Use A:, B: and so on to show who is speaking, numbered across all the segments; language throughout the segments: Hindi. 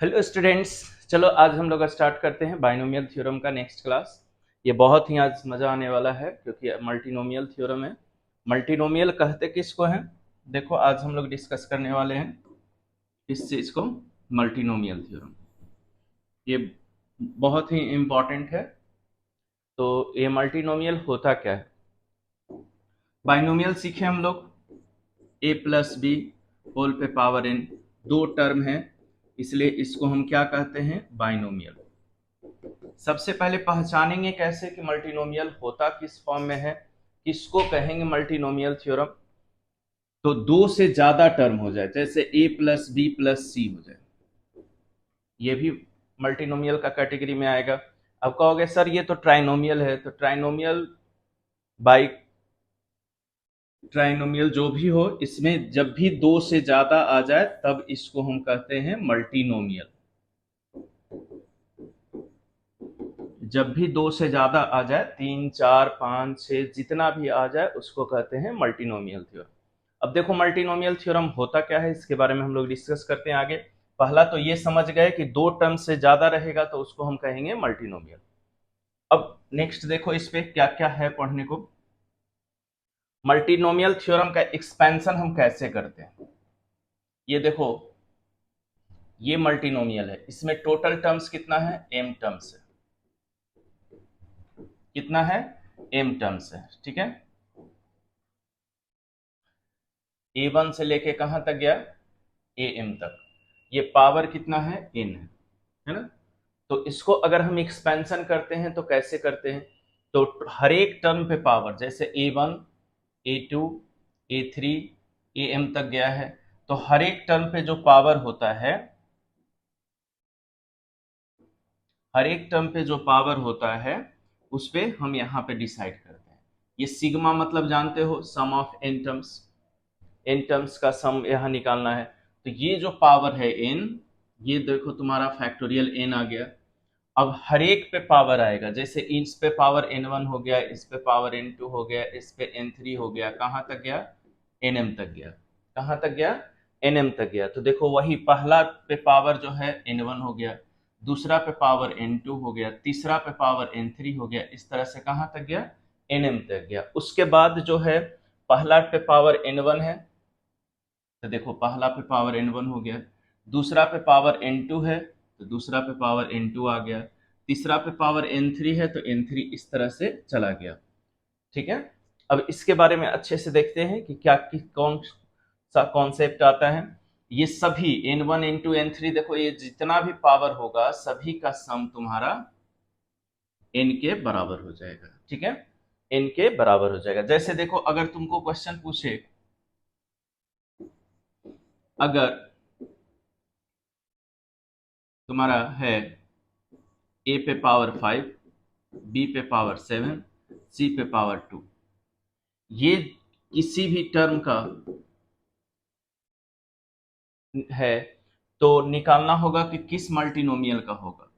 A: Hello students. चलो आज हम लोग स्टार्ट करते हैं बाइनोमियल थ्योरम का नेक्स्ट क्लास। ये बहुत ही आज मज़ा आने वाला है क्योंकि मल्टीनोमियल थ्योरम है। मल्टीनोमियल कहते किसको हैं? देखो आज हम लोग डिस्कस करने वाले हैं इस चीज़ को, मल्टीनोमियल थ्योरम। ये बहुत ही इम्पॉर्टेंट है। तो ये मल्टीनोमियल होता क्या है? बाइनोमियल सीखे हम लोग, ए प्लस बी होल पे पावर एन, दो टर्म है, इसलिए इसको हम क्या कहते हैं? बाइनोमियल। सबसे पहले पहचानेंगे कैसे कि मल्टीनोमियल होता किस फॉर्म में है, किसको कहेंगे मल्टीनोमियल थ्योरम। तो दो से ज्यादा टर्म हो जाए, जैसे ए प्लस बी प्लस सी हो जाए, ये भी मल्टीनोमियल का कैटेगरी में आएगा। अब कहोगे सर ये तो ट्राइनोमियल है, तो ट्राइनोमियल बाई ट्राइनोमियल जो भी हो, इसमें जब भी दो से ज्यादा आ जाए तब इसको हम कहते हैं मल्टीनोमियल। जब भी दो से ज्यादा आ जाए, तीन चार पाँच छः जितना भी आ जाए, उसको कहते हैं मल्टीनोमियल थ्योरम। अब देखो मल्टीनोमियल थ्योरम होता क्या है, इसके बारे में हम लोग डिस्कस करते हैं आगे। पहला तो ये समझ गए कि दो टर्म से ज्यादा रहेगा तो उसको हम कहेंगे मल्टीनोमियल। अब नेक्स्ट देखो इस पे क्या क्या है पढ़ने को। मल्टीनोमियल थ्योरम का एक्सपेंशन हम कैसे करते हैं, ये देखो। ये मल्टीनोमियल है, इसमें टोटल टर्म्स कितना है? m टर्म्स है। कितना है? m टर्म्स है, ठीक है। a1 से लेके कहां तक गया? am तक। ये पावर कितना है? n है ना। तो इसको अगर हम एक्सपेंशन करते हैं तो कैसे करते हैं? तो हर एक टर्म पे पावर, जैसे a1 a2 a3 am तक गया है, तो हर एक टर्म पे जो पावर होता है, हर एक टर्म पे जो पावर होता है उस पे हम यहाँ पे डिसाइड करते हैं। ये सिग्मा मतलब जानते हो, sum of N terms. N terms का सम यहाँ निकालना है। तो ये जो पावर है एन, ये देखो तुम्हारा फैक्टोरियल एन आ गया। अब हर एक पे पावर आएगा, जैसे इस पे पावर n1 हो गया, इस पे पावर n2 हो गया, इस पे n3 हो गया, कहाँ तक गया? nm तक गया। कहाँ तक गया? nm तक गया। तो देखो वही पहला पे पावर जो है n1 हो गया, दूसरा पे पावर n2 हो गया, तीसरा पे पावर n3 हो गया, इस तरह से कहाँ तक गया? nm तक गया। उसके बाद जो है पहला पे पावर n1 है, तो देखो पहला पे पावर n1 हो गया, दूसरा पे पावर n2 है तो दूसरा पे पावर n2 आ गया, तीसरा पे पावर n3 है तो n3 इस तरह से चला गया, ठीक है। अब इसके बारे में अच्छे से देखते हैं कि क्या कि कौन सा कॉन्सेप्ट आता है। ये सभी n1 n2 n3, देखो ये जितना भी पावर होगा सभी का सम तुम्हारा n के बराबर हो जाएगा, ठीक है। n के बराबर हो जाएगा। जैसे देखो अगर तुमको क्वेश्चन पूछे, अगर तुम्हारा है ए पे पावर 5, बी पे पावर 7, सी पे पावर 2, ये किसी भी टर्म का है, तो निकालना होगा कि किस मल्टीनोमियल का होगा।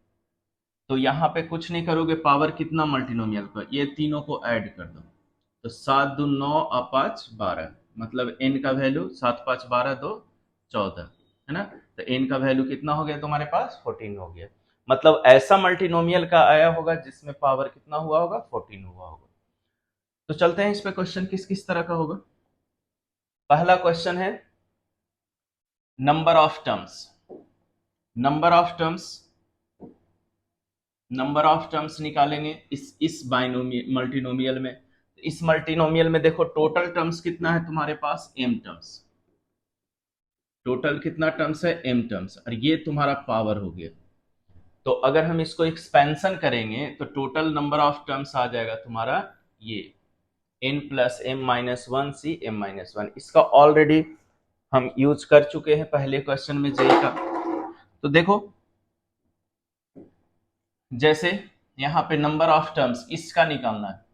A: तो यहाँ पे कुछ नहीं करोगे, पावर कितना मल्टीनोमियल का, ये तीनों को ऐड कर दो। तो 7 दूनी 9 और 5 12, मतलब n का वैल्यू 7 5 12 2 14, है ना। तो n का वैल्यू कितना हो गया तुम्हारे पास? 14 हो गया। मतलब ऐसा मल्टीनोमियल का आया होगा जिसमें पावर कितना हुआ होगा? 14 हुआ होगा। तो चलते हैं इस पे, क्वेश्चन किस किस तरह का होगा। पहला क्वेश्चन है number of terms. Number of terms, number of terms निकालेंगे इस बाइनोमियल मल्टीनोमियल में। इस मल्टीनोमियल में देखो टोटल टर्म्स कितना है तुम्हारे पास? m terms. टोटल कितना टर्म्स है? m terms. और ये तुम्हारा पावर हो गया। तो अगर हम इसको एक्सपेंशन करेंगे तो टोटल नंबर ऑफ टर्म्स आ जाएगा तुम्हारा ये n plus m minus one C m minus one. इसका ऑलरेडी हम यूज कर चुके हैं पहले क्वेश्चन में जेई का। तो देखो जैसे यहाँ पे नंबर ऑफ टर्म्स इसका निकालना है,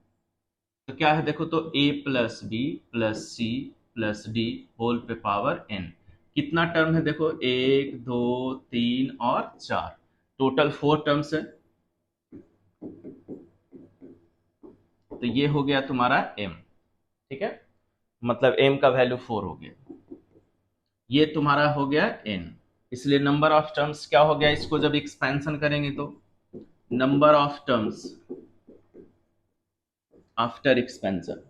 A: तो क्या है देखो, तो a plus B plus C plus D whole पे पावर n। कितना टर्म है देखो, एक दो तीन और चार, टोटल 4 टर्म्स है। तो ये हो गया तुम्हारा m, ठीक है। मतलब m का वैल्यू 4 हो गया। ये तुम्हारा हो गया n। इसलिए नंबर ऑफ टर्म्स क्या हो गया, इसको जब एक्सपेंशन करेंगे तो number of terms after expansion.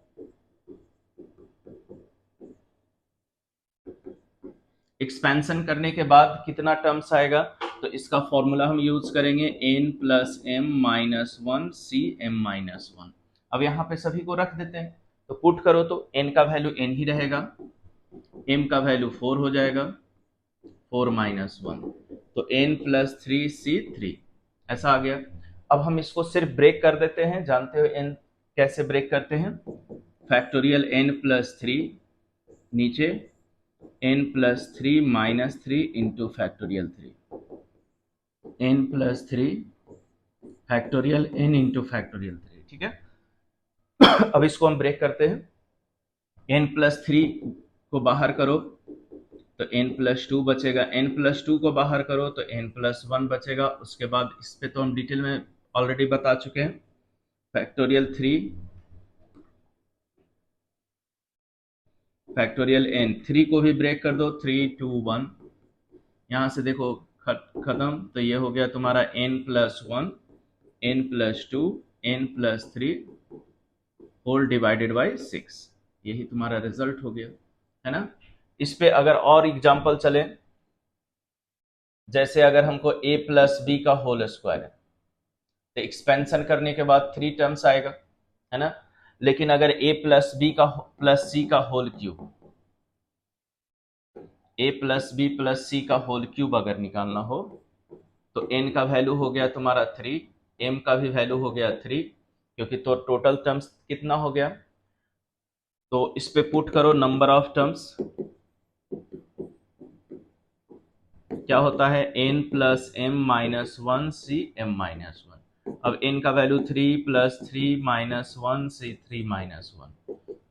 A: Expansion करने के बाद कितना टर्म्स आएगा, तो इसका फॉर्मूला हम यूज करेंगे n plus m minus one C m minus one. अब यहाँ पे सभी को रख देते हैं, तो पुट करो तो n का वैल्यू n ही रहेगा, m का वैल्यू 4 हो जाएगा, 4 माइनस वन, तो n plus three C three, ऐसा आ गया। अब हम इसको सिर्फ ब्रेक कर देते हैं, जानते हो n कैसे ब्रेक करते हैं, फैक्टोरियल n प्लस थ्री, नीचे n plus three minus three into factorial three, n plus three factorial n into factorial three, ठीक है। अब इसको हम ब्रेक करते हैं, n प्लस थ्री को बाहर करो तो n प्लस टू बचेगा, n प्लस टू को बाहर करो तो n प्लस वन बचेगा। उसके बाद इस पे तो हम डिटेल में ऑलरेडी बता चुके हैं, factorial three factorial n, three को भी ब्रेक कर दो, थ्री टू वन, यहां से देखो खत्म, तो ये हो गया तुम्हारा n plus one, n plus two, n plus three whole divided by six, यही तुम्हारा रिजल्ट हो गया, है ना। इस पे अगर और एग्जांपल चले, जैसे अगर हमको a प्लस बी का होल स्क्वायर है, तो एक्सपेंशन करने के बाद थ्री टर्म्स आएगा, है ना। लेकिन अगर a प्लस बी का प्लस सी का whole cube, a plus B plus C का होल क्यूब अगर निकालना हो, तो n का वैल्यू हो गया तुम्हारा थ्री, m का भी वैल्यू हो गया थ्री, क्योंकि तो टोटल टर्म्स कितना हो गया, तो इस पे पुट करो नंबर ऑफ टर्म्स, क्या होता है n plus m minus one C m minus one. अब n का value three plus three minus one C three minus one,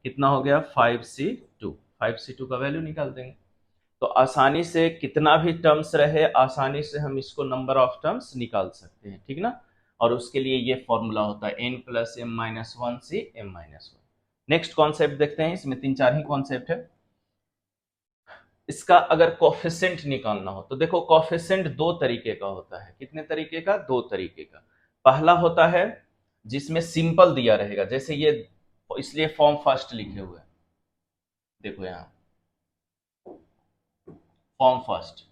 A: कितना हो गया, five C two, five C two का वैल्यू निकाल देंगे। तो आसानी से कितना भी टर्म्स रहे, आसानी से हम इसको नंबर ऑफ टर्म्स निकाल सकते हैं, ठीक ना। और उसके लिए ये फॉर्मूला होता है n plus m minus one C m minus one. Next concept देखते हैं, इसमें तीन चार ही कॉन्सेप्ट है। इसका अगर कोफिशिएंट निकालना हो तो देखो, कोफिशिएंट दो तरीके का होता है, कितने तरीके का, दो तरीके का। पहला होता है जिसमें सिंपल दिया रहेगा, जैसे ये, इसलिए फॉर्म फर्स्ट लिखे हुए हैं, देखो यहां फॉर्म फर्स्ट,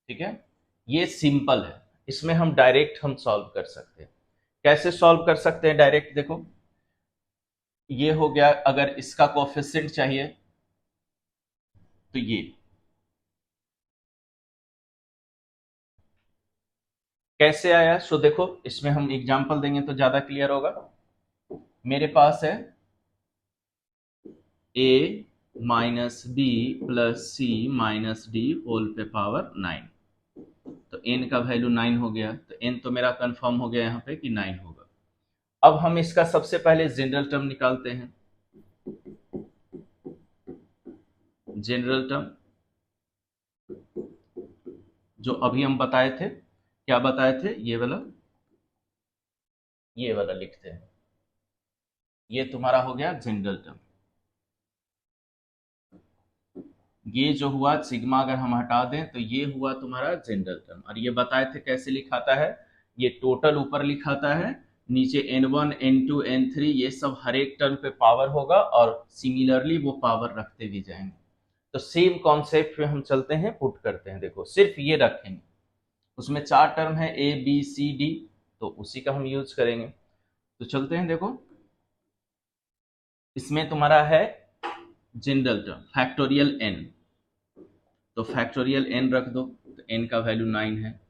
A: ठीक है। ये सिंपल है, इसमें हम डायरेक्ट हम सॉल्व कर सकते हैं। कैसे सॉल्व कर सकते हैं डायरेक्ट, देखो ये हो गया, अगर इसका कोफिशिएंट चाहिए तो ये कैसे आया, सो देखो इसमें हम एग्जांपल देंगे तो ज्यादा क्लियर होगा। मेरे पास है a minus b plus c minus d whole पे पावर नाइन, तो n का वैल्यू नाइन हो गया, तो n तो मेरा कंफर्म हो गया यहाँ पे कि नाइन होगा। अब हम इसका सबसे पहले जनरल टर्म निकालते हैं, जनरल टर्म जो अभी हम बताए थे, क्या बताए थे, ये वाला लिखते हैं, ये तुम्हारा हो गया जनरल टर्म। ये जो हुआ सिग्मा अगर हम हटा दें तो ये हुआ तुम्हारा जनरल टर्म। और ये बताए थे कैसे लिखाता है, ये टोटल ऊपर लिखाता है, नीचे n1 n2 n3 ये सब हर एक टर्म पे पावर होगा, और सिमिलरली वो पावर रखते भी जाएंगे। तो सेम कॉन्सेप्ट पे हम चलते हैं, पुट करते हैं, देखो सिर्फ ये रखेंगे, उसमें चार टर्म है a b c d, तो उसी का हम यूज करेंगे। तो चलते हैं, देखो इसमें तुम्हारा है जनरल टर्म फैक्टोरियल n, तो फैक्टोरियल n रख दो, तो n का वैल्यू नाइन है,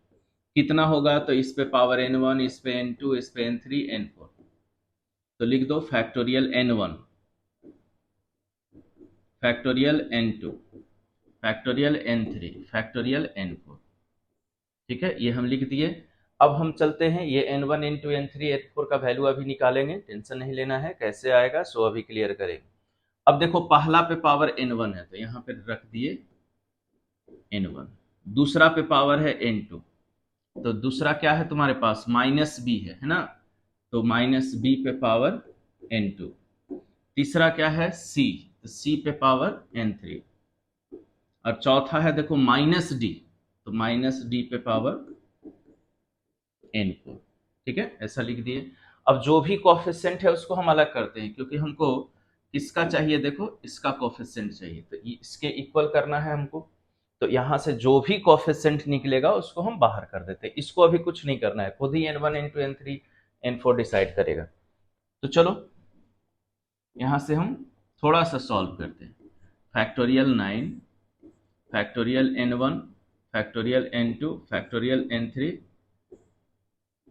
A: कितना होगा, तो इस पे पावर n1, इस पे n2, इस पे n3 n4, तो लिख दो factorial n1 factorial n2 factorial n3 factorial n4, ठीक है, ये हम लिख दिए। अब हम चलते हैं, ये n1 n2 n3 n4 का वैल्यू अभी निकालेंगे, टेंशन नहीं लेना है कैसे आएगा, सो अभी क्लियर करेंगे। अब देखो पहला पे पावर n1 है, तो यहाँ पे रख दिए n1, दूसरा पे पावर है n2, तो दूसरा क्या है तुम्हारे पास, माइनस बी है ना, तो माइनस बी पे पावर n2, तीसरा क्या है c, तो c पे पावर n3, और चौथा है देखो माइनस डी, तो माइनस डी पे पावर n4। ठीक है, ऐसा लिख दिए। अब जो भी कोफिशिएंट है उसको हम अलग करते हैं, क्योंकि हमको किसका चाहिए, देखो इसका कोफिशिएंट चाहिए, तो इसके इक्वल करना है हमको। तो यहां से जो भी कोफिशिएंट निकलेगा उसको हम बाहर कर देते हैं। इसको अभी कुछ नहीं करना है, खुद ही n1 n2 n3 n4 decide करेगा। तो चलो यहां से हम थोड़ा सा सॉल्व करते हैं। Factorial 9 factorial n1 factorial n2 factorial n3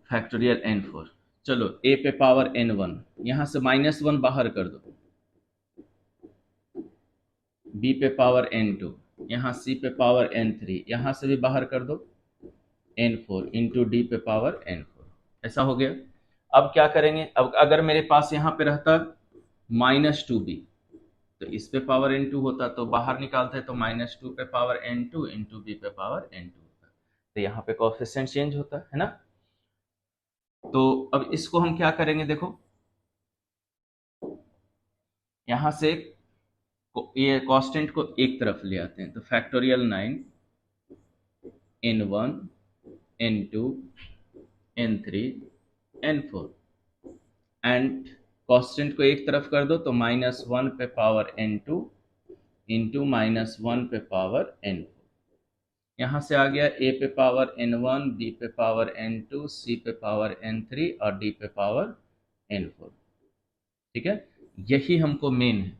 A: factorial n4। चलो a पे पावर n1, यहां से -1 बाहर कर दो। b पे पावर n2, यहाँ c पे पावर n3, यहाँ से भी बाहर कर दो n4 इंटू डी पे पावर n4। ऐसा हो गया। अब क्या करेंगे, अब अगर मेरे पास यहाँ पे रहता -2b, तो इस पे पावर n2 होता, तो बाहर निकालते तो -2 पे पावर n2 इंटू बी पे पावर n2 होता। तो यहाँ पे कोएफिशिएंट चेंज होता है ना। तो अब इसको हम क्या करेंगे, देखो यहां से ये कांस्टेंट को एक तरफ ले आते हैं, तो factorial 9 n1 n2 n3 n4 and constant को एक तरफ कर दो, तो -1 पे पावर n2 इंटू -1 पे पावर n4। यहाँ से आ गया a पे पावर n1, b पे पावर n2, c पे पावर n3 और d पे पावर n4। ठीक है, यही हमको मेन है,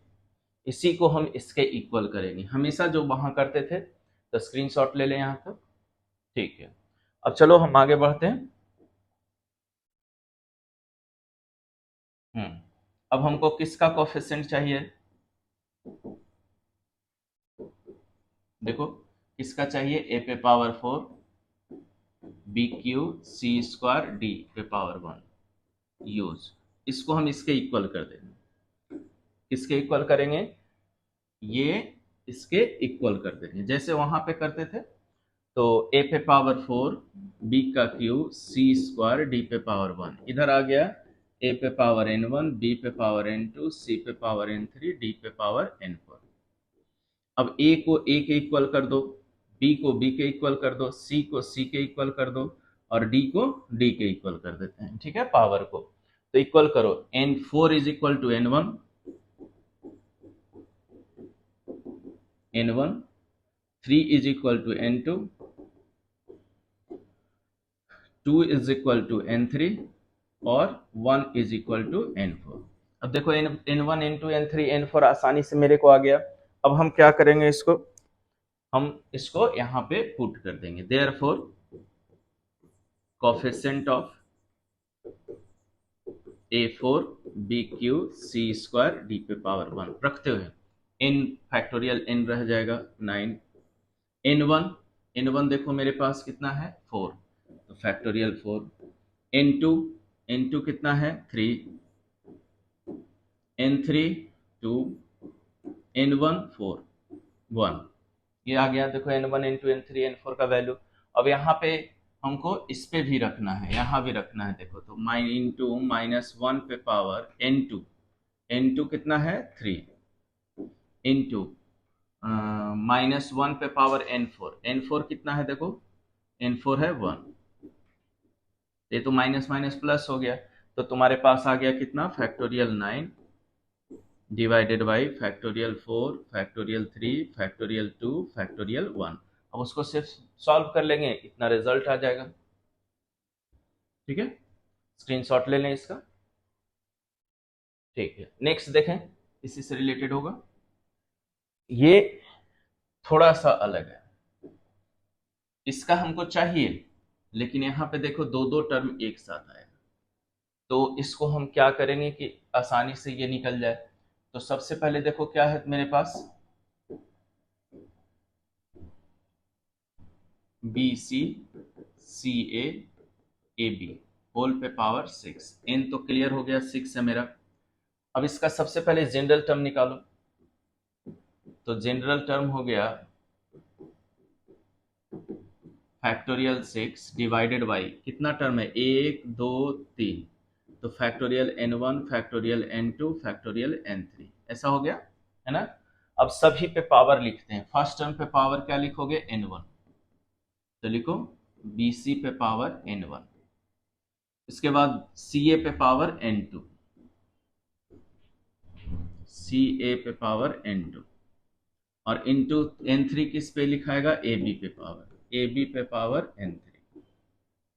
A: इसी को हम इसके इक्वल करेंगे। हमेशा जो वहां करते थे, तो स्क्रीनशॉट ले लें यहाँ तक। ठीक है, अब चलो हम आगे बढ़ते हैं। अब हमको किसका कोफिशिएंट चाहिए, देखो किसका चाहिए, a पे power 4 b cube c square d पे पावर 1 यूज। इसको हम इसके इक्वल कर देंगे। किसके इक्वल करेंगे, ये इसके इक्वल कर देंगे जैसे वहां पे करते थे। तो a पे पावर 4 b का क्यूब सी स्क्वायर डी पे पावर 1, इधर आ गया a पे पावर n1 b पे पावर n2 c पे पावर n3 d पे पावर n4। अब a को a के इक्वल कर दो, b को b के इक्वल कर दो, c को c के इक्वल कर दो और d को d के इक्वल कर देते हैं। ठीक है, पावर को तो इक्वल करो, n4 is equal to n1 n1, 3 is equal to n2, 2 is equal to n3 और 1 इज इक्वल टू n4। अब देखो n1 n2 n3 n4 आसानी से मेरे को आ गया। अब हम क्या करेंगे, हम इसको यहाँ पे पुट कर देंगे। Therefore coefficient of a4 bq c square d पे पावर 1 रखते हुए n फैक्टोरियल n रह जाएगा 9, n1 देखो मेरे पास कितना है 4, तो फैक्टोरियल 4, n2 कितना है 3, n3 2, n1 4 1। ये आ गया, देखो n1 n2 n3 n4 का वैल्यू। अब यहाँ पे हमको इस पे भी रखना है, यहाँ भी रखना है। देखो तो इंटू -1 पे पावर n2 कितना है 3 इंटू -1 पे पावर n4 कितना है, देखो n4 है 1। ये तो माइनस माइनस प्लस हो गया, तो तुम्हारे पास आ गया कितना, factorial 9 divided by factorial 4 factorial 3 factorial 2 factorial 1। अब उसको सिर्फ सॉल्व कर लेंगे, इतना रिजल्ट आ जाएगा। ठीक है, स्क्रीनशॉट ले लें इसका। ठीक है, नेक्स्ट देखें, इसी से रिलेटेड होगा। ये थोड़ा सा अलग है, इसका हमको चाहिए, लेकिन यहाँ पे देखो दो दो टर्म एक साथ आएगा। तो इसको हम क्या करेंगे कि आसानी से ये निकल जाए। तो सबसे पहले देखो क्या है मेरे पास, B C C A B whole पे पावर 6, n तो क्लियर हो गया, 6 है मेरा। अब इसका सबसे पहले जनरल टर्म निकालो, तो जनरल टर्म हो गया फैक्टोरियल 6 डिवाइडेड बाई कितना टर्म है, 1 2 3, तो factorial n1 factorial n2 factorial n3। ऐसा हो गया है ना। अब सभी पे पावर लिखते हैं। फर्स्ट टर्म पे पावर क्या लिखोगे, n1, तो लिखो BC पे पावर N1, इसके बाद CA पे पावर N2, CA पे पावर N2, और इंटू N3 किस पे लिखाएगा, AB पे पावर, AB पे पावर N3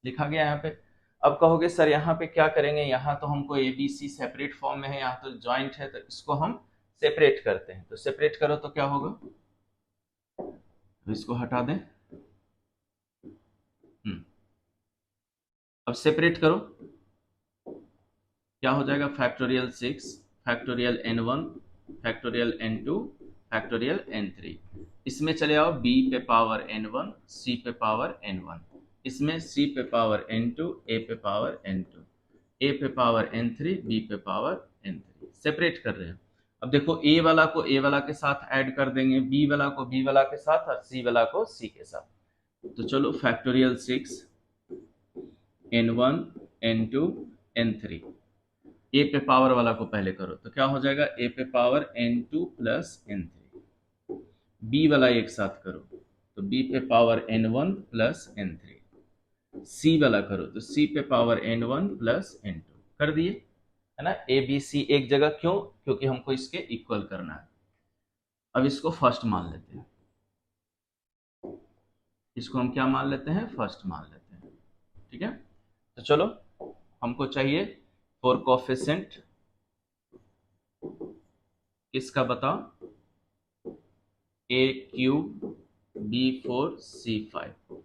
A: लिखा गया यहाँ पे। अब कहोगे सर यहाँ पे क्या करेंगे, यहाँ तो हमको ABC सेपरेट फॉर्म में है, यहाँ तो जॉइंट है, तो इसको हम सेपरेट करते हैं। तो सेपरेट करो तो क्या होगा, तो इसको हटा दें। अब सेपरेट करो, क्या हो जाएगा, factorial 6 factorial N1 factorial N2 factorial N3। इसमें चले आओ B पे पावर N1 C पे पावर N1, इसमें C पे पावर N2 A पे पावर N2 A पे पावर N3 B पे पावर N3। सेपरेट कर रहे हैं। अब देखो A वाला को A वाला के साथ ऐड कर देंगे, B वाला को B वाला के साथ, और C वाला को C के साथ। तो चलो factorial 6 N1 N2 N3, A पे पावर वाला को पहले करो तो क्या हो जाएगा, A पे power N2 plus N3। B वाला एक साथ करो तो B पे power N1 plus N3। C वाला करो तो C पे पावर N1 प्लस N2। कर दिए है ना, A B C एक जगह, क्यों, क्योंकि हमको इसके इक्वल करना है। अब इसको फर्स्ट मान लेते हैं, इसको हम क्या मान लेते हैं, फर्स्ट मान लेते हैं। ठीक है, तो चलो हमको चाहिए फॉर कोफिशिएंट किसका बताओ, A³ B4C5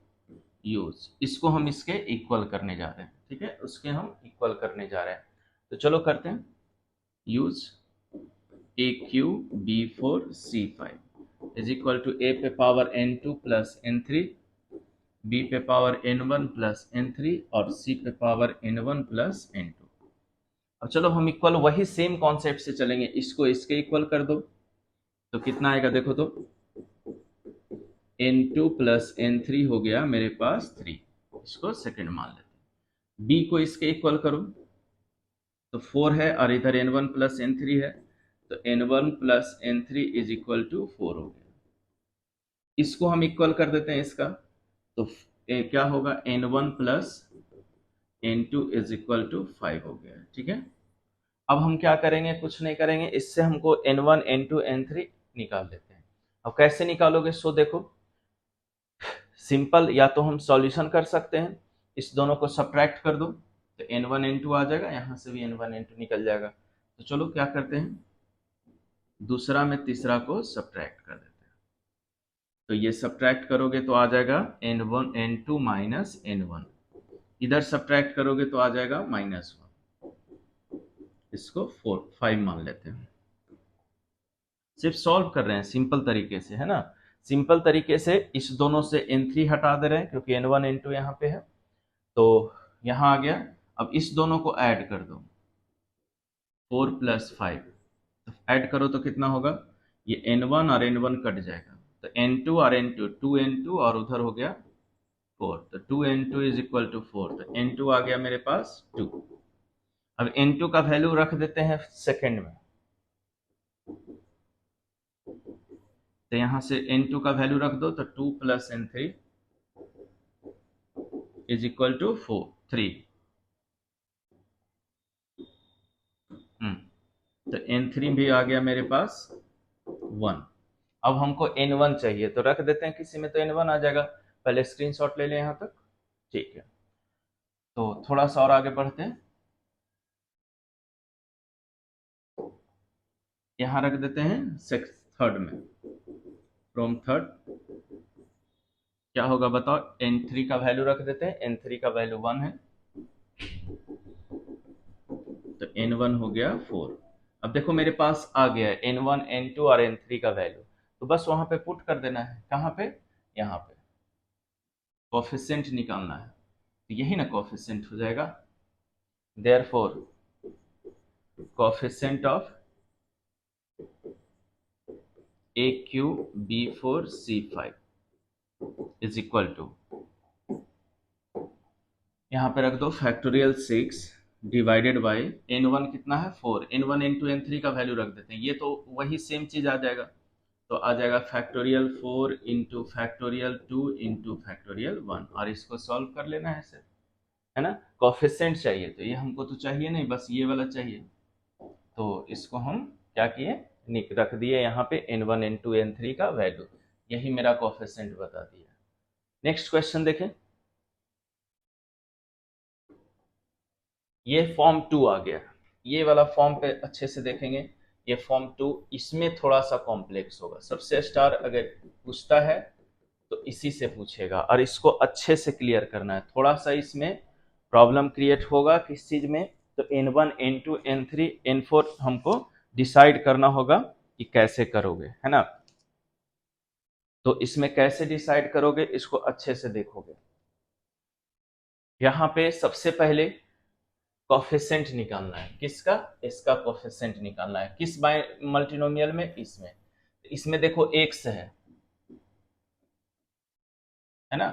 A: यूज, इसको हम इसके इक्वल करने जा रहे हैं। ठीक है, उसके हम इक्वल करने जा रहे हैं। तो चलो करते हैं, use A³ B4C5 is equal to A पे power N2 plus N3, B पे पावर N1 प्लस N3 और C पे पावर N1 प्लस N2। अब चलो हम इक्वल वही सेम कॉन्सेप्ट से चलेंगे, इसको इसके इक्वल कर दो तो कितना आएगा, देखो तो N2 प्लस N3 हो गया मेरे पास 3, इसको सेकंड मान लेते हैं। B को इसके इक्वल करो तो 4 है, और इधर N1 प्लस N3 है, तो N1 plus N3 is equal to 4 हो गया। इसको हम इक्वल कर देते हैं इसका, तो क्या होगा, N1 plus N2 is equal to 5 हो गया। ठीक है, अब हम क्या करेंगे, कुछ नहीं करेंगे, इससे हमको N1 N2 N3 निकाल देते हैं। अब कैसे निकालोगे, सो देखो सिंपल, या तो हम सॉल्यूशन कर सकते हैं, इस दोनों को सब्ट्रैक्ट कर दो तो N1 N2 आ जाएगा, यहाँ से भी N1 N2 निकल जाएगा। तो चलो क्या करते हैं, दूसरा में तीसरा को सब्ट्रैक्ट कर देते हैं। तो ये सब्ट्रैक्ट करोगे तो आ जाएगा N1 N2 माइनस N1, इधर सब्ट्रैक्ट करोगे तो आ जाएगा -1, इसको 5 मान लेते हैं। सिर्फ सॉल्व कर रहे हैं सिंपल तरीके से, है ना, सिंपल तरीके से इस दोनों से N3 हटा दे रहे हैं क्योंकि N1 N2 यहाँ पे है, तो यहाँ आ गया। अब इस दोनों को ऐड कर दो, 4 प्लस 5, तो ऐड करो तो कितना होगा, ये N1 और N1 कट जाएगा, तो N2 और N2, 2N2 और उधर हो गया 4, तो 2N2 इज इक्वल टू 4, तो N2 आ गया मेरे पास 2। अब N2 का वैल्यू रख देते हैं सेकेंड में, तो यहां से N2 का वैल्यू रख दो तो 2 plus N3 is equal to 3। तो N3 भी आ गया मेरे पास 1। अब हमको N1 चाहिए तो रख देते हैं किसी में, तो N1 आ जाएगा। पहले स्क्रीनशॉट ले लें यहाँ तक, ठीक है। तो थोड़ा सा और आगे बढ़ते हैं, यहाँ रख देते हैं थर्ड में, फ्रॉम थर्ड क्या होगा बताओ, N3 का वैल्यू रख देते हैं, N3 का वैल्यू 1 है, तो N1 हो गया 4। अब देखो मेरे पास आ गया है N1 N2 और N3 का वैल्यू, तो बस वहां पे पुट कर देना है। कहाँ पे, यहाँ पे कोफिशिएंट निकालना है, तो यही ना कोफिशिएंट हो जाएगा। Therefore coefficient of A³ B4C5 is equal to, यहाँ पे रख दो फैक्टोरियल 6 डिवाइडेड बाई N1 कितना है 4, N1 N2 N3 का वैल्यू रख देते हैं, ये तो वही सेम चीज आ जाएगा। तो आ जाएगा factorial 4 into factorial 2 into factorial 1, और इसको सॉल्व कर लेना है सर, है ना। कोफिशिएंट चाहिए, तो ये हमको तो चाहिए नहीं, बस ये वाला चाहिए। तो इसको हम क्या किए, रख दिए यहाँ पे n1 n2 n3 का वैल्यू, यही मेरा कोफिशिएंट बता दिया। नेक्स्ट क्वेश्चन देखें, ये फॉर्म 2 आ गया, ये वाला फॉर्म पे अच्छे से देखेंगे। ये फॉर्म 2, इसमें थोड़ा सा कॉम्प्लेक्स होगा, सबसे स्टार अगर पूछता है तो इसी से पूछेगा, और इसको अच्छे से क्लियर करना है। थोड़ा सा इसमें प्रॉब्लम क्रिएट होगा किस चीज में, तो n1 n2 n3 n4 हमको डिसाइड करना होगा कि कैसे करोगे, है ना। तो इसमें कैसे डिसाइड करोगे, इसको अच्छे से देखोगे। यहाँ पे सबसे पहले कोफिशिएंट निकालना है, किसका, इसका कोफिशिएंट निकालना है, किस मल्टीनोमियल में, इसमें। इसमें देखो x है ना,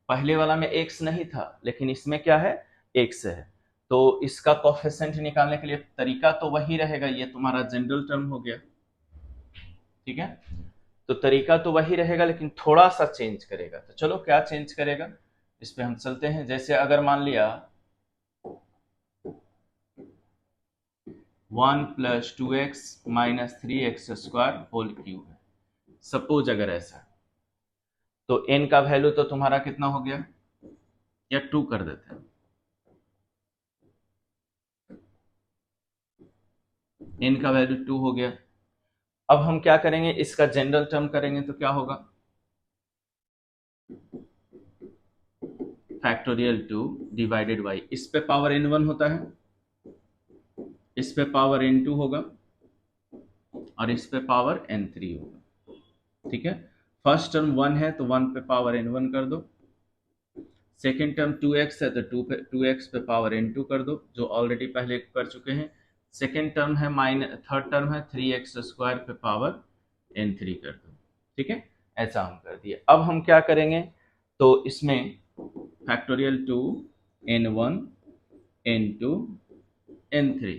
A: पहले वाला में x नहीं था, लेकिन इसमें क्या है, x है। तो इसका कोफिशिएंट निकालने के लिए तरीका तो वही रहेगा, ये तुम्हारा जनरल टर्म हो गया, ठीक है। तो तरीका तो वही रहेगा, लेकिन थोड़ा सा चेंज करेगा। तो चलो क्या चेंज करेगा, इस पे हम चलते हैं। जैसे अगर मान लिया 1 plus 2x minus 3x² whole cube है, सपोज अगर ऐसा, तो n का वैल्यू तो तुम्हारा कितना हो गया, या 2 कर देते हैं, n का वैल्यू 2 हो गया। अब हम क्या करेंगे, इसका जनरल टर्म करेंगे तो क्या होगा, फैक्टोरियल 2 डिवाइडेड बाई, इस पे पावर n1 होता है, इस पे पावर n2 होगा, और इस पे पावर n3 होगा, ठीक है। फर्स्ट टर्म 1 है तो 1 पे पावर n1 कर दो, सेकेंड टर्म 2x है तो 2x पे पावर n2 कर दो, जो ऑलरेडी पहले कर चुके हैं। सेकेंड टर्म है थर्ड टर्म है 3x² पे पावर n3 कर दो, ठीक है। ऐसा हम कर दिए। अब हम क्या करेंगे, तो इसमें फैक्टोरियल 2 n1 n2 n3,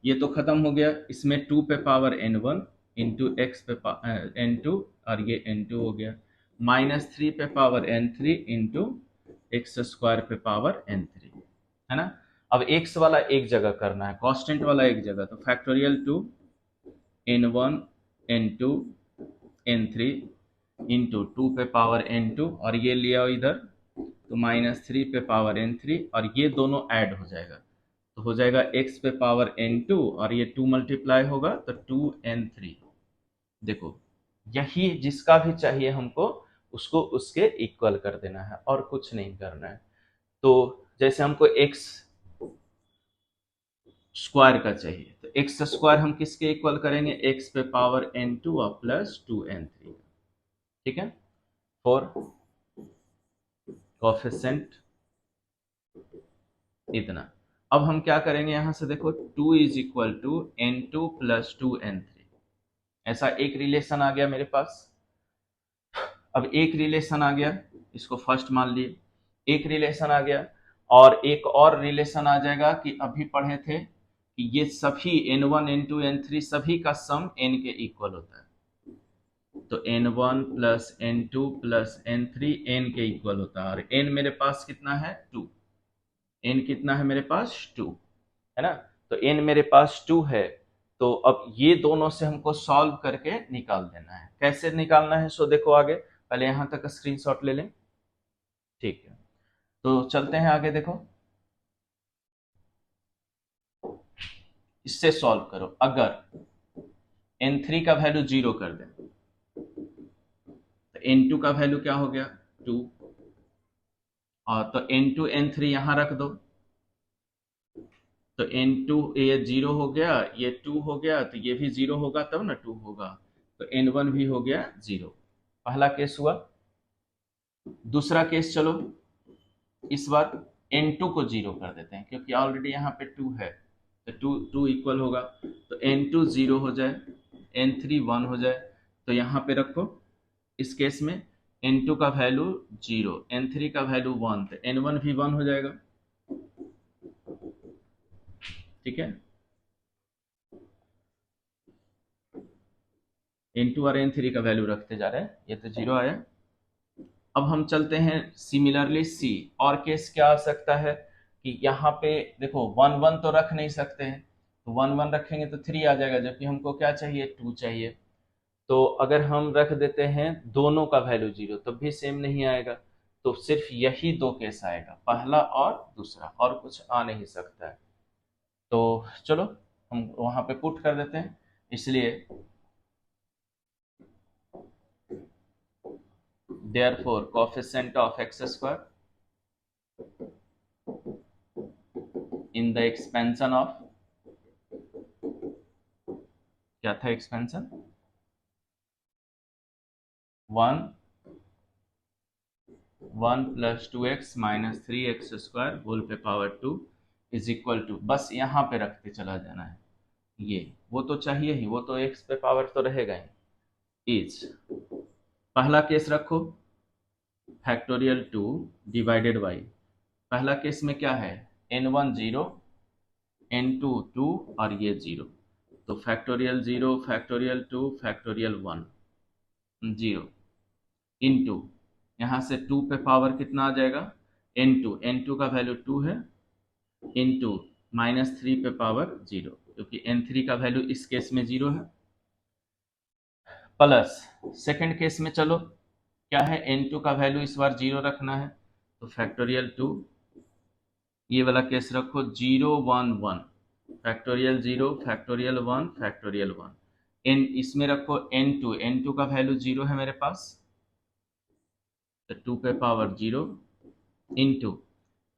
A: ये तो खत्म हो गया। इसमें 2 पे पावर n1 इंटू एक्स पे n2, और ये n2 हो गया, माइनस 3 पे पावर n3 इंटू x² पे पावर n3, है ना। अब x वाला एक जगह करना है, कांस्टेंट वाला एक जगह, तो factorial 2 n1 n2 n3 into 2 पे पावर n2, और ये लिया इधर, तो माइनस 3 पे पावर n3, और ये दोनों ऐड हो जाएगा, तो हो जाएगा x पे पावर n2, और ये 2 मल्टीप्लाई होगा तो 2n3। देखो, यही जिसका भी चाहिए हमको, उसको उसके इक्वल कर देना है, और कुछ नहीं करना है। तो जैसे हमको x स्क्वायर का चाहिए, तो एक्स स्क्वायर हम किसके इक्वल करेंगे, x पे पावर n2 और प्लस 2n3, ठीक है, फॉर कोफिशिएंट इतना। अब हम क्या करेंगे, यहां से देखो 2 is equal to n2 plus 2n3, ऐसा एक रिलेशन आ गया मेरे पास। अब एक रिलेशन आ गया, इसको फर्स्ट मान लिए, एक रिलेशन आ गया, और एक और रिलेशन आ जाएगा कि अभी पढ़े थे कि ये सभी n1 n2 n3 सभी का सम n के इक्वल होता है। तो n1 plus n2 plus n3 n के इक्वल होता है, और n मेरे पास कितना है, 2। n कितना है मेरे पास, 2, है ना। तो n मेरे पास 2 है, तो अब ये दोनों से हमको सॉल्व करके निकाल देना है। कैसे निकालना है, सो देखो आगे, पहले यहां तक स्क्रीनशॉट ले लें, ठीक है। तो चलते हैं आगे, देखो इससे सॉल्व करो। अगर n3 का वैल्यू 0 कर दें, तो n2 का वैल्यू क्या हो गया, 2, और तो n2 n3 यहां रख दो, तो n2 ये 0 हो गया, ये 2 हो गया, तो ये भी 0 होगा तब ना 2 होगा, तो n1 भी हो गया 0। पहला केस हुआ। दूसरा केस चलो, इस बार n2 को 0 कर देते हैं, क्योंकि ऑलरेडी यहाँ पे 2 है, तो 2 इक्वल होगा, तो n2 0 हो जाए, n3 1 हो जाए, तो यहाँ पे रखो। इस केस में n2 का वैल्यू 0, n3 का वैल्यू 1, तो n1 भी 1 हो जाएगा, ठीक है। n2 और n3 का वैल्यू रखते जा रहे हैं, ये तो 0 आया। अब हम चलते हैं सिमिलरली सी। और केस क्या आ सकता है कि यहाँ पे देखो 1 1 तो रख नहीं सकते हैं, तो 1 1 रखेंगे तो 3 आ जाएगा, जबकि हमको क्या चाहिए, 2 चाहिए। तो अगर हम रख देते हैं दोनों का वैल्यू 0 तब भी सेम नहीं आएगा। तो सिर्फ यही दो केस आएगा, पहला और दूसरा, और कुछ आ नहीं सकता है। तो चलो हम वहां पे पुट कर देते हैं। इसलिए therefore coefficient of x square in the expansion of, क्या था expansion, 1 plus 2x minus 3x square whole पे पावर 2 इज इक्वल टू, बस यहाँ पे रखते चला जाना है। ये वो तो चाहिए ही, वो तो x पे पावर तो रहेगा ही। इज पहला केस रखो, फैक्टोरियल 2 डिवाइडेड बाई, पहला केस में क्या है, n1 0, n2 2 और ये 0, तो फैक्टोरियल 0 फैक्टोरियल 2 फैक्टोरियल 1 0 इनटू, यहाँ से 2 पे पावर कितना आ जाएगा, n2 का वैल्यू 2 है, इनटू माइनस 3 पे पावर 0, क्योंकि n3 का वैल्यू इस केस में 0 है, प्लस सेकंड केस में चलो क्या है, n2 का वैल्यू इस बार 0 रखना है, तो फैक्टोरियल 2, ये वाला केस रखो 0 1 1, फैक्टोरियल 0 फैक्टोरियल 1 फैक्टोरियल 1, एन इसमें रखो n2 का वैल्यू 0 है मेरे पास, तो 2 पे पावर 0 इंटू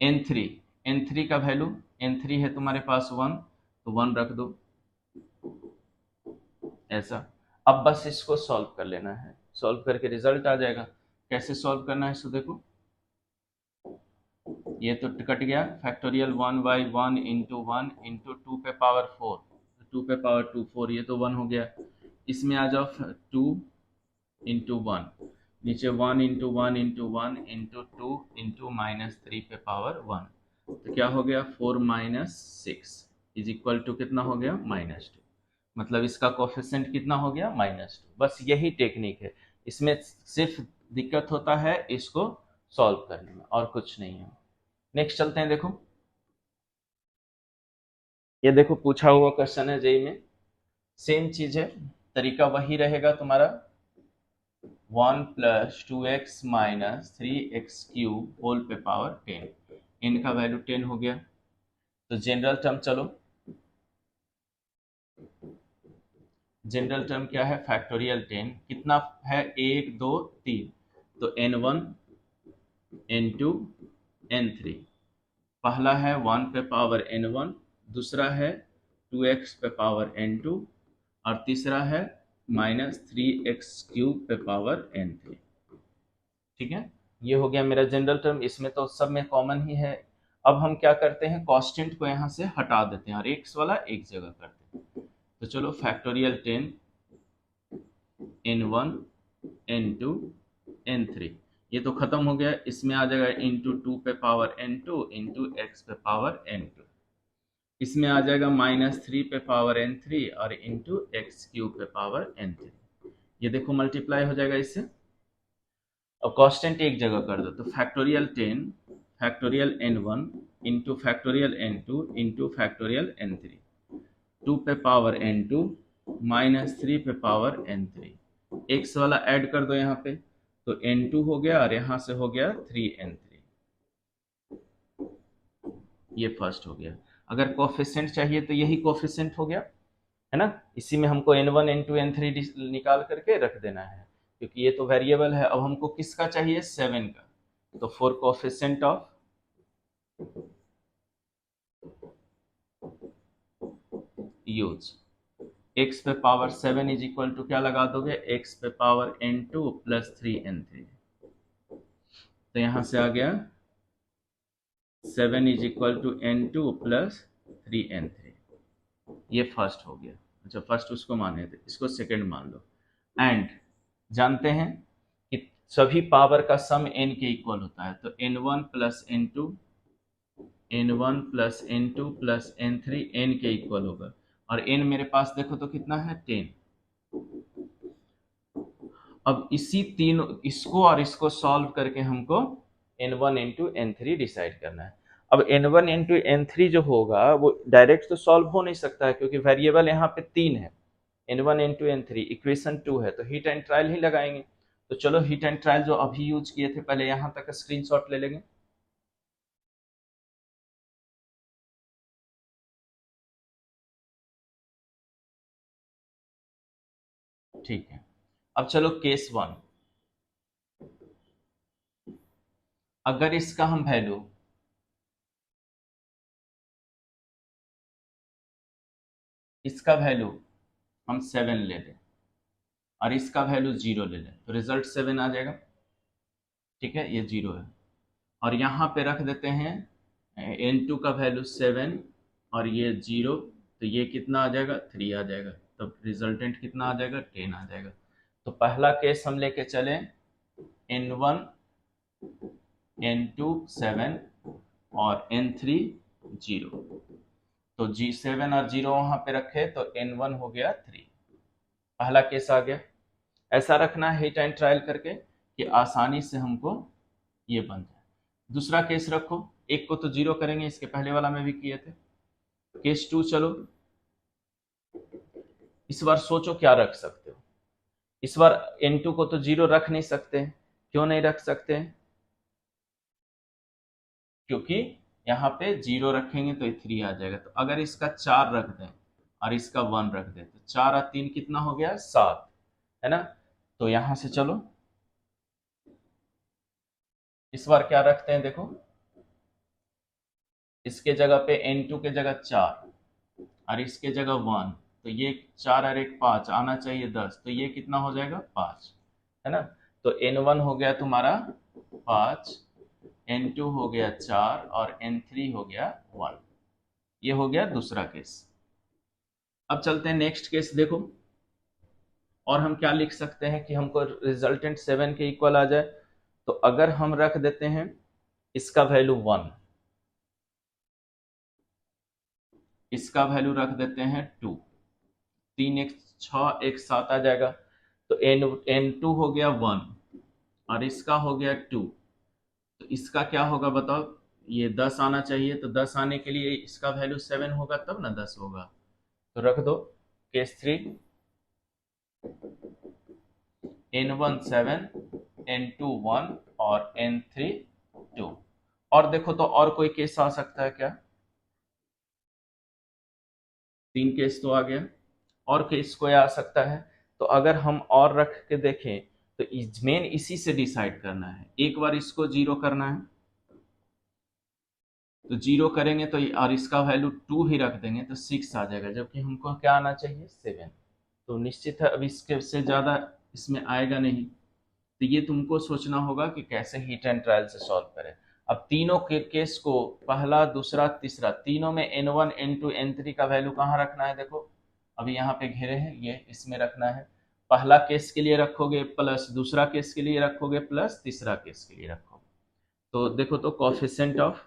A: n3 का वैल्यू, n3 है तुम्हारे पास 1, तो 1 रख दो ऐसा। अब बस इसको सॉल्व कर लेना है, सॉल्व करके रिजल्ट आ जाएगा। कैसे सॉल्व करना है इसको देखो, ये तो कट गया, फैक्टोरियल 1 बाई 1 इंटू 1 इंटू 2 पे पावर 4, 2 पे पावर 2 4, ये तो 1 हो गया। इसमें आ जाओ 2 इंटू 1, नीचे 1 into 1 into 1 into 2 into minus 3 पे पावर 1, तो क्या हो गया 4 माइनस 6 इज इक्वल टू कितना हो गया, -2। मतलब इसका कोफिशिएंट कितना हो गया, -2। बस यही टेक्निक है, इसमें सिर्फ दिक्कत होता है इसको सॉल्व करने में, और कुछ नहीं है। नेक्स्ट चलते हैं, देखो ये देखो पूछा हुआ क्वेश्चन है जेई में, सेम चीज है, तरीका वही रहेगा तुम्हारा, 1 plus 2x minus 3x cube whole पे पावर 10, इनका वैल्यू 10 हो गया। तो जनरल टर्म चलो, जनरल टर्म क्या है, फैक्टोरियल 10 कितना है, 1 2 3, तो n1 n2 n3, पहला है 1 पे पावर n1, दूसरा है 2x पे पावर n2, और तीसरा है -3x क्यूब पे पावर n3। ठीक है, ये हो गया मेरा जनरल टर्म, इसमें तो सब में कॉमन ही है। अब हम क्या करते हैं, कांस्टेंट को यहाँ से हटा देते हैं और x वाला एक जगह करते हैं। तो चलो फैक्टोरियल 10 n1 n2 n3, ये तो खत्म हो गया, इसमें आ जाएगा इंटू 2 पे पावर n2 इंटू x पे पावर n2, इसमें आ जाएगा -3 पे पावर n3 और इंटू एक्स क्यूब पे पावर n3, ये देखो मल्टीप्लाई हो जाएगा इससे। अब कांस्टेंट एक जगह कर दो, तो factorial 10 factorial n1 into factorial n2 into factorial n3, 2 पे पावर n2 -3 पे पावर n3, एक्स वाला ऐड कर दो यहाँ पे, तो n2 हो गया और यहाँ से हो गया 3n3, ये फर्स्ट हो गया। अगर कोफिशिएंट चाहिए तो यही कोफिशिएंट हो गया, है ना, इसी में हमको n1 n2 n3 निकाल करके रख देना है, क्योंकि ये तो वेरिएबल है। अब हमको किसका चाहिए, 7 का, तो for coefficient of use x पे पावर 7 इज इक्वल टू क्या लगा दोगे, x पे पावर n2 प्लस 3n3, तो यहां से आ गया 7 is equal to n2 plus 3n3, ये फर्स्ट हो गया। अच्छा, फर्स्ट उसको माने थे, इसको सेकंड मान लो। एंड जानते हैं कि सभी पावर का सम n के इक्वल होता है, तो n1 plus n2 n1 plus n2 plus n3 n के इक्वल होगा, और n मेरे पास देखो तो कितना है, 10, अब इसी तीनों, इसको और इसको सॉल्व करके हमको n1 into N three decide करना है। अब n1 इंटू एन थ्री जो होगा वो डायरेक्ट तो सॉल्व हो नहीं सकता है, क्योंकि वेरिएबल यहाँ पे 3 है। n1 into N three equation 2 है, तो हीट एंड ट्रायल ही लगाएंगे। तो चलो हीट एंड ट्रायल जो अभी यूज किए थे पहले यहाँ तक स्क्रीनशॉट ले लेंगे। ठीक है, अब चलो केस 1। अगर इसका हम वैल्यू हम 7 ले लें और इसका वैल्यू 0 ले लें, तो रिजल्ट 7 आ जाएगा। ठीक है, ये 0 है। और यहाँ पे रख देते हैं n2 का वैल्यू 7 और ये 0, तो ये कितना आ जाएगा, 3 आ जाएगा। तब रिजल्टेंट कितना आ जाएगा, 10 आ जाएगा। तो पहला केस हम लेके चले n1 n2 7 और n3 0। तो G7 और 0 वहां पे रखे तो n1 हो गया 3। पहला केस आ गया। ऐसा रखना है हीट एंड ट्रायल करके कि आसानी से हमको ये बन जाए। दूसरा केस रखो, एक को तो 0 करेंगे, इसके पहले वाला में भी किए थे। केस 2 चलो, इस बार सोचो क्या रख सकते हो। इस बार n2 को तो 0 रख नहीं सकते। क्यों नहीं रख सकते? क्योंकि यहाँ पे 0 रखेंगे तो 3 आ जाएगा। तो अगर इसका 4 रख दें और इसका 1 रख दें तो 4 और 3 कितना हो गया, 7, है ना। तो यहां से चलो इस बार क्या रखते हैं, देखो इसके जगह पे n2 के जगह 4 और इसके जगह 1, तो ये 4 और 1 5 आना चाहिए 10, तो ये कितना हो जाएगा, 5, है ना। तो n1 हो गया तुम्हारा 5, n2 हो गया 4 और n3 हो गया 1। ये हो गया दूसरा केस। अब चलते हैं नेक्स्ट केस, देखो और हम क्या लिख सकते हैं कि हमको रिजल्टेंट 7 के इक्वल आ जाए। तो अगर हम रख देते हैं इसका वैल्यू 1, इसका वैल्यू रख देते हैं 2, 3 एक 6 एक 7 आ जाएगा। तो n2 हो गया 1 और इसका हो गया 2, तो इसका क्या होगा बताओ, ये 10 आना चाहिए। तो 10 आने के लिए इसका वैल्यू 7 होगा तब ना 10 होगा। तो रख दो केस 3, n1 7 n2 1 और n3 2। और देखो तो और कोई केस आ सकता है क्या? 3 केस तो आ गया, और केस कोई आ सकता है। तो अगर हम और रख के देखें तो मेन इसी से डिसाइड करना है। एक बार इसको 0 करना है, तो 0 करेंगे तो और इसका वैल्यू 2 ही रख देंगे तो 6 आ जाएगा, जबकि हमको क्या आना चाहिए, 7। तो निश्चित है अब इसके से ज़्यादा इसमें आएगा नहीं। तो ये तुमको सोचना होगा कि कैसे हीट एंड ट्रायल से सॉल्व करें। अब तीनों के केस को, पहला दूसरा तीसरा, तीनों में n1 n2 n3 का वैल्यू कहाँ रखना है, देखो अभी यहाँ पे घेरे हैं, ये इसमें रखना है। पहला केस के लिए रखोगे प्लस, दूसरा केस के लिए रखोगे प्लस, तीसरा केस के लिए रखोगे। तो देखो तो coefficient of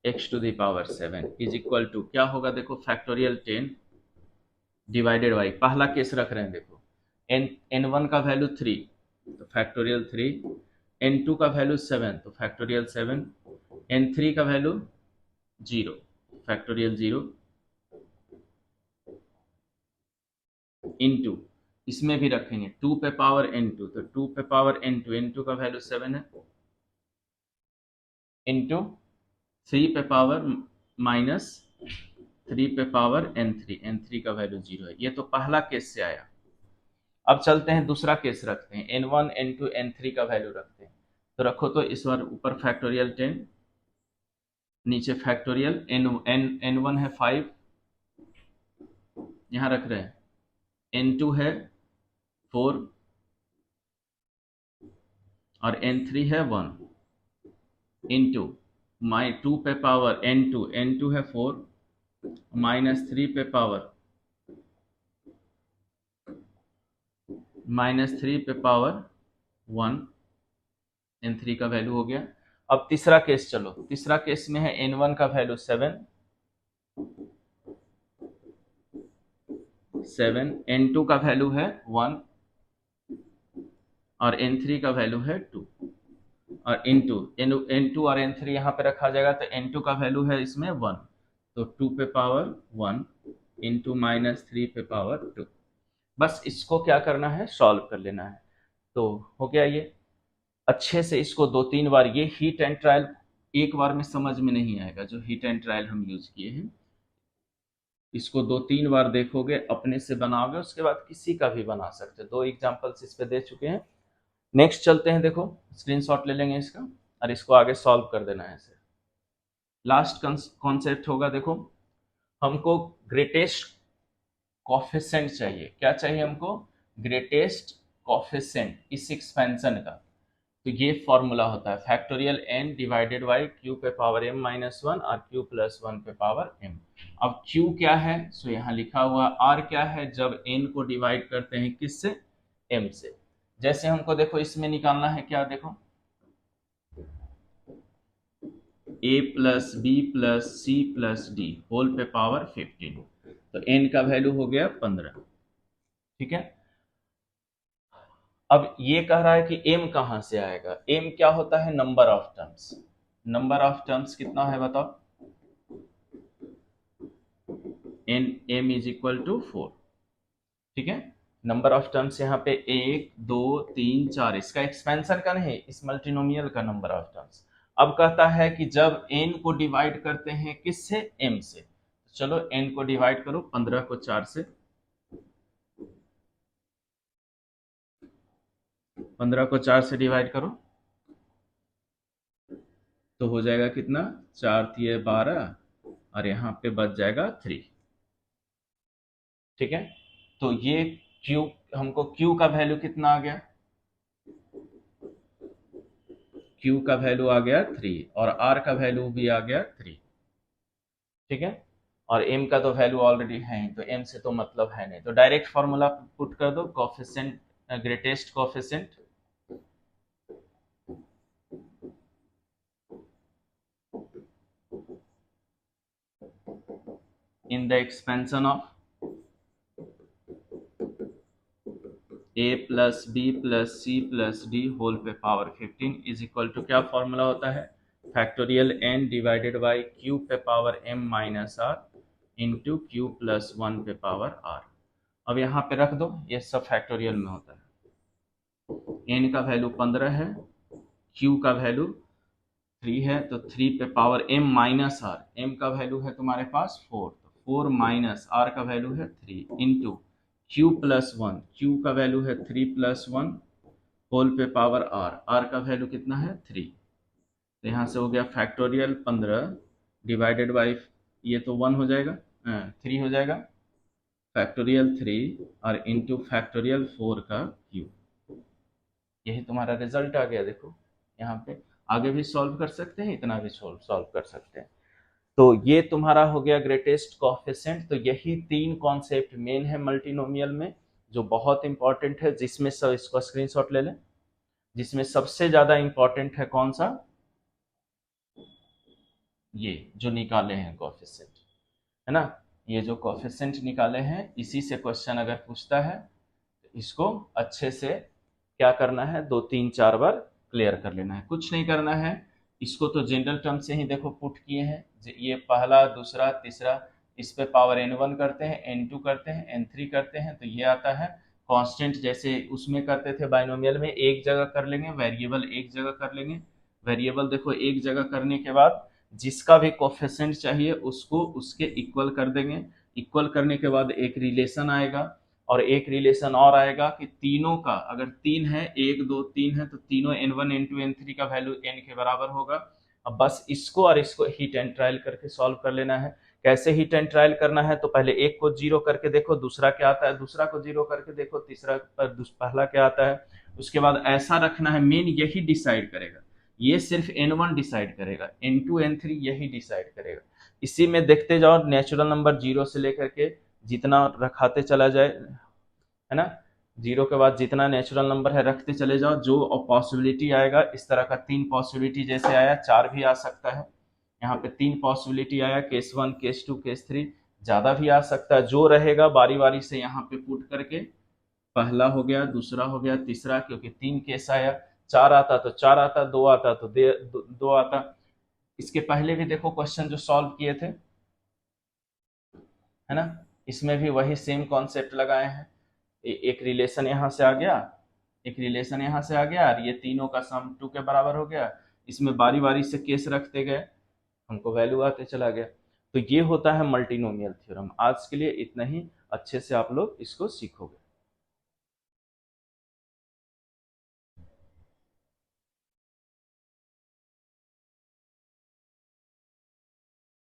A: x to the power 7 is equal to क्या होगा, देखो फैक्टोरियल 10 डिवाइडेड बाई, पहला केस रख रहे हैं देखो n1 का वैल्यू 3 तो फैक्टोरियल 3, n2 का वैल्यू 7 तो फैक्टोरियल 7, n3 का वैल्यू 0 फैक्टोरियल 0, इंटू इसमें भी रखेंगे 2 पे पावर n2 तो 2 पे पावर n2, n2 का वैल्यू 7 है, इंटू 3 पे पावर माइनस 3 पे पावर n3, n3 का वैल्यू 0 है। ये तो पहला केस से आया। अब चलते हैं दूसरा केस रखते हैं, n1 n2 n3 का वैल्यू रखते हैं। तो रखो तो इस बार ऊपर फैक्टोरियल 10, नीचे फैक्टोरियल n1 है 5, यहाँ रख रहे हैं, n2 है 4 और n3 है 1, इंटू 2 पे पावर n2 है 4 माइनस 3 पे पावर -3 पे पावर 1, n3 का वैल्यू हो गया। अब तीसरा केस चलो, तीसरा केस में है n1 का वैल्यू 7 7, N2 का वैल्यू है 1 और N3 का वैल्यू है 2 और N2 और N3 यहाँ पे रखा जाएगा तो N2 का वैल्यू है इसमें 1, तो 2 पे पावर 1 इंटू -3 पे पावर 2। बस इसको क्या करना है, सॉल्व कर लेना है। तो हो गया ये। अच्छे से इसको 2-3 बार, ये हीट एंड ट्रायल एक बार में समझ में नहीं आएगा, जो हीट एंड ट्रायल हम यूज किए हैं इसको 2-3 बार देखोगे, अपने से बनाओगे, उसके बाद किसी का भी बना सकते हो। 2 एग्जांपल्स इस पे दे चुके हैं। नेक्स्ट चलते हैं, देखो स्क्रीनशॉट ले लेंगे इसका और इसको आगे सॉल्व कर देना है ऐसे। लास्ट कॉन्सेप्ट होगा, देखो हमको ग्रेटेस्ट कॉफिशेंट चाहिए। क्या चाहिए हमको? ग्रेटेस्ट कॉफिशेंट इस एक्सपेंशन का। तो ये फॉर्मूला होता है factorial n divided by q पे पावर m माइनस 1 और q प्लस 1 पे पावर m। अब q क्या है? सो यहाँ लिखा हुआ r क्या है, जब n को डिवाइड करते हैं किससे? m से। जैसे हमको देखो इसमें निकालना है क्या, देखो a plus B plus C plus D whole पे पावर 15, तो n का वैल्यू हो गया 15। ठीक है, अब ये कह रहा है कि m कहां से आएगा? m क्या होता है? Number of terms. Number of terms कितना है बताओ? m is equal to 4। ठीक है, नंबर ऑफ टर्म्स यहाँ पे 1 2 3 4, इसका एक्सपेंशन का नहीं, इस मल्टीनोमियल का नंबर ऑफ टर्म्स। अब कहता है कि जब n को डिवाइड करते हैं किससे? m से। चलो n को डिवाइड करो, 15 को 4 से, 15 को 4 से डिवाइड करो तो हो जाएगा कितना? 4 3 12 और यहाँ पे बच जाएगा 3। ठीक है, तो ये q, हमको q का वैल्यू कितना आ गया? q का वैल्यू आ गया 3 और r का वैल्यू भी आ गया 3। ठीक है, और m का तो वैल्यू ऑलरेडी है, तो m से तो मतलब है नहीं, तो डायरेक्ट फॉर्मूला पुट कर दो, coefficient greatest coefficient in the expansion of a plus B plus C plus D whole पे पावर 15 इज इक्वल टू, क्या फॉर्मूला होता है? Factorial n divided by q पे power m minus r into Q plus 1 पे पावर r। अब यहाँ पे रख दो, ये सब फैक्टोरियल में होता है। n का वैल्यू 15 है, q का वैल्यू 3 है, तो 3 पे power m minus r, m का वैल्यू है तुम्हारे पास 4, तो 4 माइनस r का वैल्यू है 3 इंटू q प्लस 1, q का वैल्यू है 3 प्लस 1 होल पे पावर r, r का वैल्यू कितना है? 3। तो यहाँ से हो गया फैक्टोरियल 15 डिवाइडेड बाई, ये तो 1 हो जाएगा, 3 हो जाएगा, फैक्टोरियल 3 और इंटू फैक्टोरियल 4 का क्यूब। यही तुम्हारा रिजल्ट आ गया। देखो यहाँ पे आगे भी सॉल्व कर सकते हैं, इतना भी सॉल्व कर सकते हैं। तो ये तुम्हारा हो गया ग्रेटेस्ट कोएफिशिएंट। तो यही 3 कॉन्सेप्ट मेन है मल्टीनोमियल में, जो बहुत इंपॉर्टेंट है, जिसमें सब, इसको स्क्रीनशॉट ले लें, जिसमें सबसे ज्यादा इंपॉर्टेंट है कौन सा? ये जो निकाले हैं कोएफिशिएंट, है ना, ये जो कोएफिशिएंट निकाले हैं, इसी से क्वेश्चन अगर पूछता है तो इसको अच्छे से क्या करना है, 2-3-4 बार क्लियर कर लेना है, कुछ नहीं करना है। इसको तो जनरल टर्म से ही देखो पुट किए हैं, ये पहला दूसरा तीसरा, इस पे पावर n1 करते हैं, n2 करते हैं, n3 करते हैं, तो ये आता है कांस्टेंट। जैसे उसमें करते थे बाइनोमियल में, एक जगह कर लेंगे, वेरिएबल एक जगह कर लेंगे। वेरिएबल देखो एक जगह करने के बाद जिसका भी कोफिशिएंट चाहिए उसको उसके इक्वल कर देंगे। इक्वल करने के बाद एक रिलेशन आएगा, और एक रिलेशन और आएगा कि तीनों का, अगर 3 है, 1 2 3 है, तो तीनों n1 n2 n3 का वैल्यू n के बराबर होगा। अब बस इसको और इसको हीट एंड ट्रायल करके सॉल्व कर लेना है। कैसे हीट एंड ट्रायल करना है? तो पहले एक को 0 करके देखो, दूसरा क्या आता है, दूसरा को 0 करके देखो, तीसरा पर पहला क्या आता है, उसके बाद ऐसा रखना है। मेन यही डिसाइड करेगा, ये सिर्फ n1 डिसाइड करेगा, n2 n3 यही डिसाइड करेगा। इसी में देखते जाओ, नेचुरल नंबर 0 से लेकर के जितना रखाते चला जाए, है ना, 0 के बाद जितना नेचुरल नंबर है रखते चले जाओ, जो पॉसिबिलिटी आएगा, इस तरह का 3 पॉसिबिलिटी जैसे आया, 4 भी आ सकता है। यहाँ पे 3 पॉसिबिलिटी आया, केस 1 केस 2 केस 3, ज़्यादा भी आ सकता है, जो रहेगा बारी बारी से यहाँ पे पुट करके, पहला हो गया, दूसरा हो गया, तीसरा, क्योंकि 3 केस आया, 4 आता तो 4 आता, 2 आता तो 2 आता। इसके पहले भी देखो क्वेश्चन जो सॉल्व किए थे, है ना, इसमें भी वही सेम कॉन्सेप्ट लगाए हैं। एक रिलेशन यहाँ से आ गया, एक रिलेशन यहाँ से आ गया, और ये तीनों का सम 2 के बराबर हो गया। इसमें बारी बारी से केस रखते गए, हमको वैल्यू आते चला गया। तो ये होता है मल्टीनोमियल थ्योरम। आज के लिए इतना ही, अच्छे से आप लोग इसको सीखोगे।